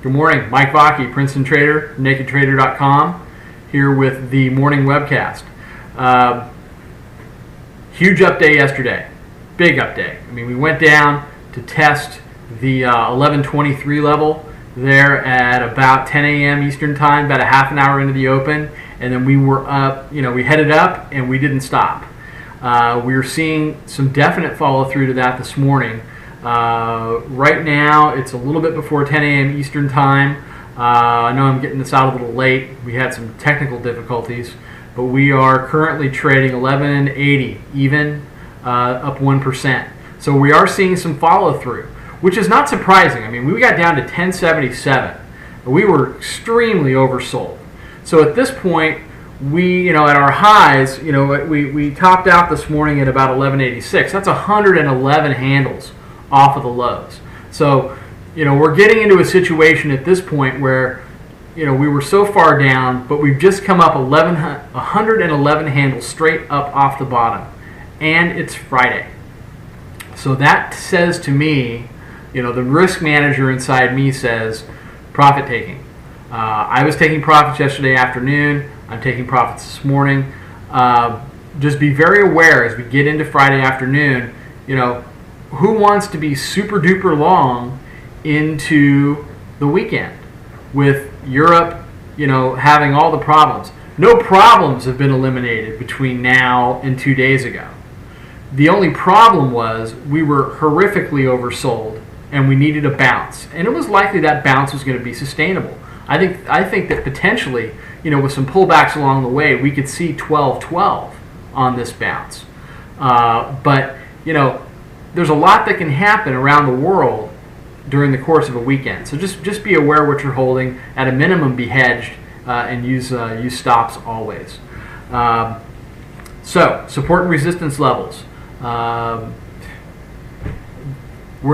Good morning, Mike Vaki, Princeton Trader, NakedTrader.com, here with the morning webcast. Huge update yesterday, big update. I mean, we went down to test the 1123 level there at about 10 a.m. Eastern time, about a half an hour into the open, and then we were up, we headed up and we didn't stop. We are seeing some definite follow through to that this morning. Right now it's a little bit before 10 a.m. Eastern time. I know I'm getting this out a little late. We had some technical difficulties, but we are currently trading 1180 even, up 1%. So we are seeing some follow through, which is not surprising. I mean, we got down to 1077. We were extremely oversold. So at this point, we, at our highs, we topped out this morning at about 1186. That's 111 handles off of the lows. So, we're getting into a situation at this point where, we were so far down, but we've just come up 111 handles straight up off the bottom. And it's Friday. So that says to me, the risk manager inside me says profit taking. I was taking profits yesterday afternoon. I'm taking profits this morning. Just be very aware as we get into Friday afternoon, who wants to be super duper long into the weekend with Europe, having all the problems. No problems have been eliminated between now and 2 days ago. The only problem was we were horrifically oversold and we needed a bounce. And it was likely that bounce was going to be sustainable. I think that potentially, with some pullbacks along the way, we could see 12-12 on this bounce. But, there's a lot that can happen around the world during the course of a weekend. So just be aware what you're holding. At a minimum, be hedged and use stops always. So support and resistance levels. We're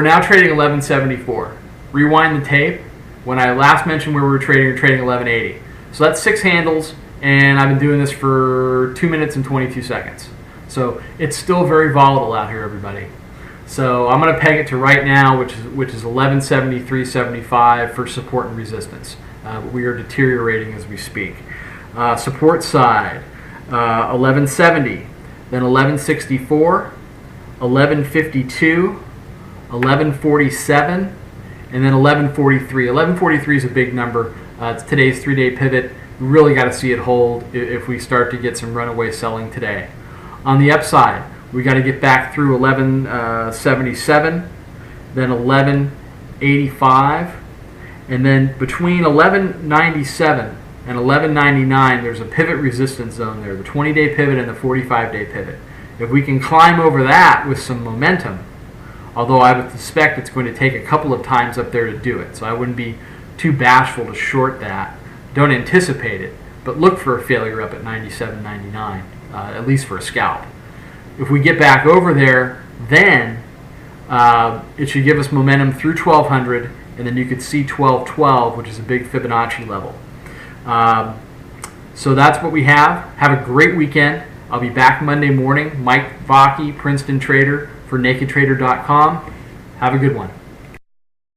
now trading 1174. Rewind the tape. When I last mentioned where we were trading 1180. So that's 6 handles, and I've been doing this for 2 minutes and 22 seconds. So it's still very volatile out here, everybody. So I'm going to peg it to right now, which is 1173.75 for support and resistance. We are deteriorating as we speak. Support side, 1170, then 1164, 1152, 1147, and then 1143. 1143 is a big number. It's today's 3-day pivot. We really got to see it hold if we start to get some runaway selling today. On the upside, we got to get back through 1177, then 1185, and then between 1197 and 1199, there's a pivot resistance zone there, the 20-day pivot and the 45-day pivot. If we can climb over that with some momentum, although I would suspect it's going to take a couple of times up there to do it, so I wouldn't be too bashful to short that. Don't anticipate it, but look for a failure up at 97.99, at least for a scalp. If we get back over there, then it should give us momentum through 1200, and then you could see 1212, which is a big Fibonacci level. So that's what we have. Have a great weekend. I'll be back Monday morning. Mike Vaki, Princeton Trader for NakedTrader.com. Have a good one.